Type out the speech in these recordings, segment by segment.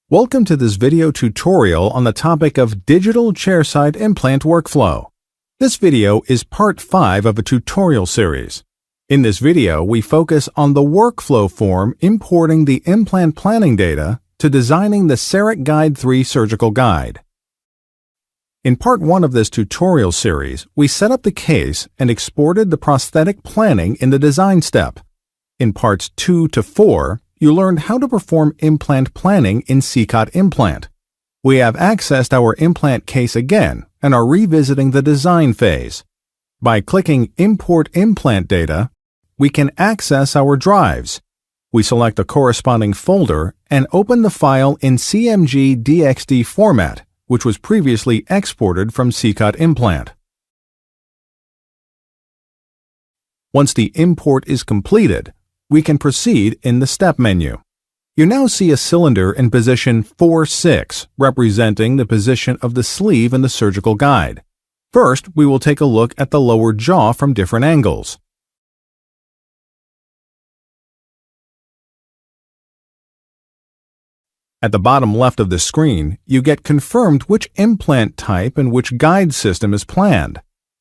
Welcome to this video tutorial on the topic of digital chairside implant workflow. This video is part 5 of a tutorial series. In this video, we focus on the workflow form importing the implant planning data to designing the CEREC Guide 3 surgical guide. In part 1 of this tutorial series, we set up the case and exported the prosthetic planning in the design step. In parts 2 to 4, you learned how to perform implant planning in CEREC Implant. We have accessed our implant case again and are revisiting the design phase. By clicking Import Implant Data, we can access our drives. We select the corresponding folder and open the file in CMG DXD format, which was previously exported from CEREC Implant. Once the import is completed, we can proceed in the step menu. You now see a cylinder in position 4-6, representing the position of the sleeve in the surgical guide. First, we will take a look at the lower jaw from different angles. At the bottom left of the screen, you get confirmed which implant type and which guide system is planned.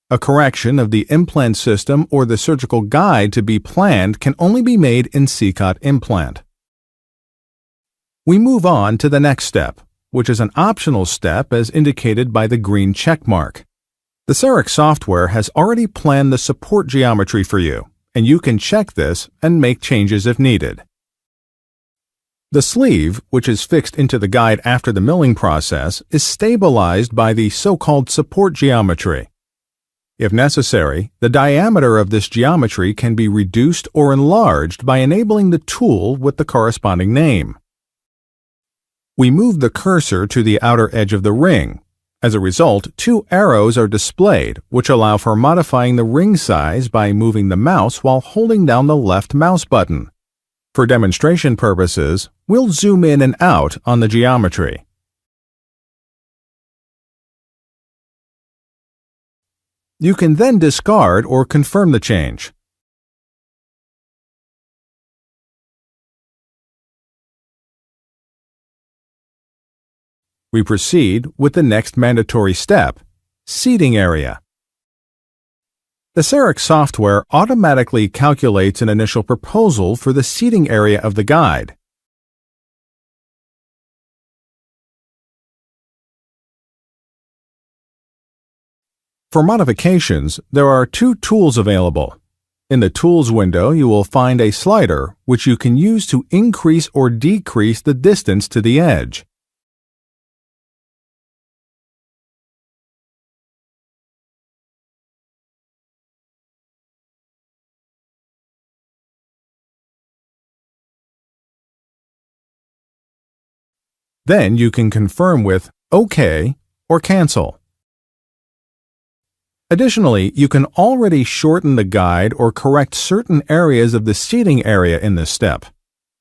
A correction of the implant system or the surgical guide to be planned can only be made in CEREC Implant. We move on to the next step, which is an optional step as indicated by the green check mark. The CEREC software has already planned the support geometry for you, and you can check this and make changes if needed. The sleeve, which is fixed into the guide after the milling process, is stabilized by the so-called support geometry. If necessary, the diameter of this geometry can be reduced or enlarged by enabling the tool with the corresponding name. We move the cursor to the outer edge of the ring. As a result, 2 arrows are displayed, which allow for modifying the ring size by moving the mouse while holding down the left mouse button. For demonstration purposes, we'll zoom in and out on the geometry. You can then discard or confirm the change. We proceed with the next mandatory step, seating area. The CEREC software automatically calculates an initial proposal for the seating area of the guide. For modifications, there are 2 tools available. In the Tools window, you will find a slider which you can use to increase or decrease the distance to the edge. Then you can confirm with OK or Cancel. Additionally, you can already shorten the guide or correct certain areas of the seating area in this step.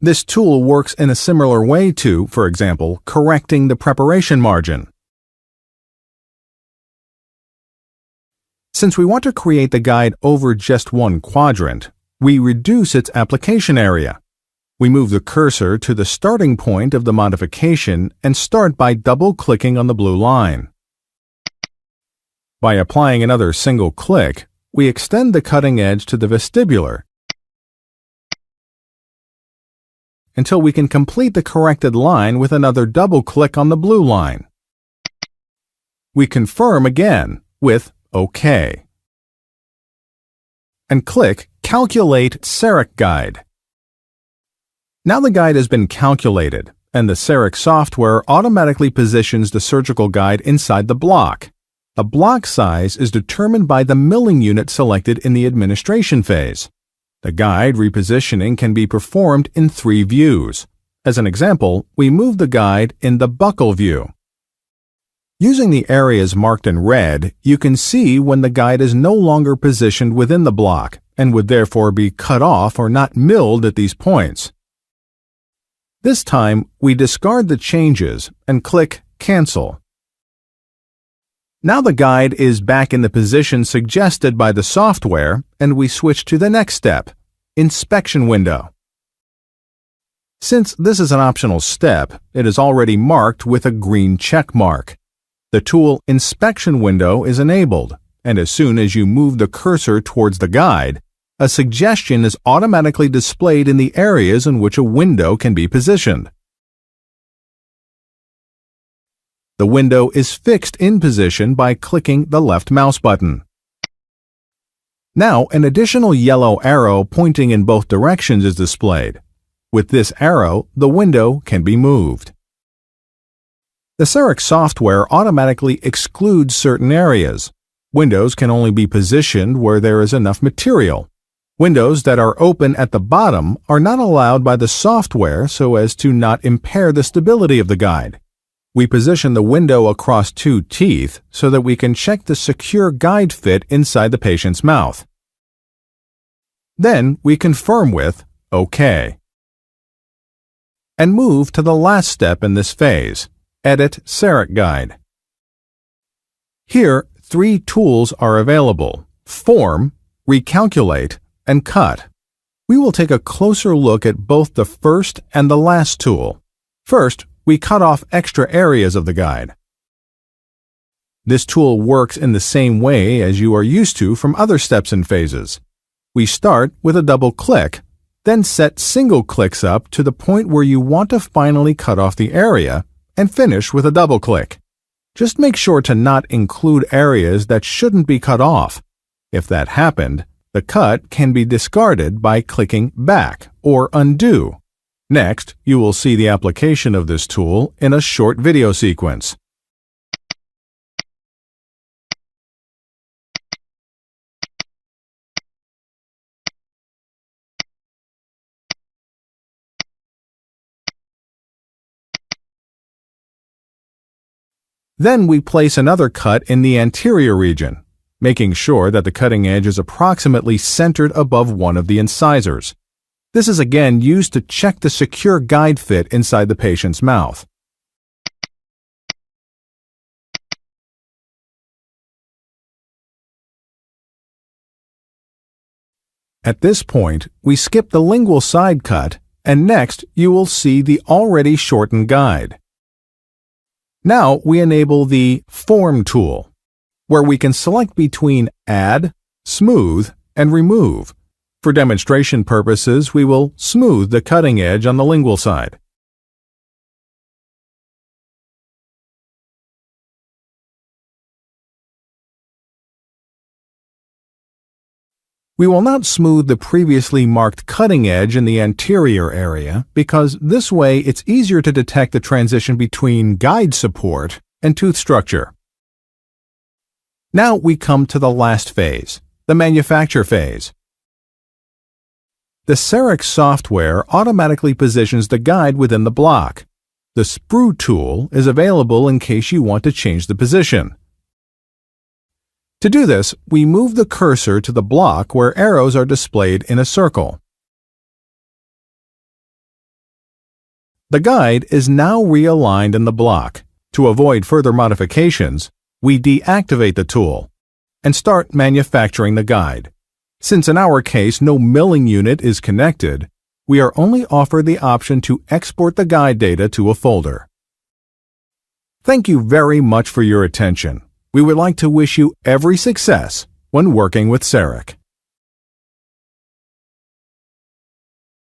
This tool works in a similar way to, for example, correcting the preparation margin. Since we want to create the guide over just one quadrant, we reduce its application area. We move the cursor to the starting point of the modification and start by double-clicking on the blue line. By applying another single click, we extend the cutting edge to the vestibular until we can complete the corrected line with another double click on the blue line. We confirm again with OK and click Calculate CEREC Guide. Now the guide has been calculated, and the CEREC software automatically positions the surgical guide inside the block. The block size is determined by the milling unit selected in the administration phase. The guide repositioning can be performed in 3 views. As an example, we move the guide in the buckle view. Using the areas marked in red, you can see when the guide is no longer positioned within the block and would therefore be cut off or not milled at these points. This time, we discard the changes and click Cancel. Now the guide is back in the position suggested by the software, and we switch to the next step, Inspection window. Since this is an optional step, it is already marked with a green check mark. The tool inspection window is enabled, and as soon as you move the cursor towards the guide, a suggestion is automatically displayed in the areas in which a window can be positioned. The window is fixed in position by clicking the left mouse button. Now, an additional yellow arrow pointing in both directions is displayed. With this arrow, the window can be moved. The CEREC software automatically excludes certain areas. Windows can only be positioned where there is enough material. Windows that are open at the bottom are not allowed by the software so as to not impair the stability of the guide. We position the window across two teeth so that we can check the secure guide fit inside the patient's mouth. Then we confirm with OK. And move to the last step in this phase, Edit CEREC Guide. Here, three tools are available: Form, Recalculate, and Cut. We will take a closer look at both the first and the last tool. First, we cut off extra areas of the guide. This tool works in the same way as you are used to from other steps and phases. We start with a double click, then set single clicks up to the point where you want to finally cut off the area, and finish with a double click. Just make sure to not include areas that shouldn't be cut off. If that happened, the cut can be discarded by clicking Back or Undo. Next, you will see the application of this tool in a short video sequence. Then we place another cut in the anterior region, making sure that the cutting edge is approximately centered above one of the incisors. This is again used to check the secure guide fit inside the patient's mouth. At this point, we skip the lingual side cut, and next you will see the already shortened guide. Now we enable the Form tool, where we can select between Add, Smooth, and Remove. For demonstration purposes, we will smooth the cutting edge on the lingual side. We will not smooth the previously marked cutting edge in the anterior area because this way it's easier to detect the transition between guide support and tooth structure. Now we come to the last phase, the manufacture phase. The CEREC software automatically positions the guide within the block. The Sprue tool is available in case you want to change the position. To do this, we move the cursor to the block where arrows are displayed in a circle. The guide is now realigned in the block. To avoid further modifications, we deactivate the tool and start manufacturing the guide. Since in our case no milling unit is connected, we are only offered the option to export the guide data to a folder. Thank you very much for your attention. We would like to wish you every success when working with CEREC.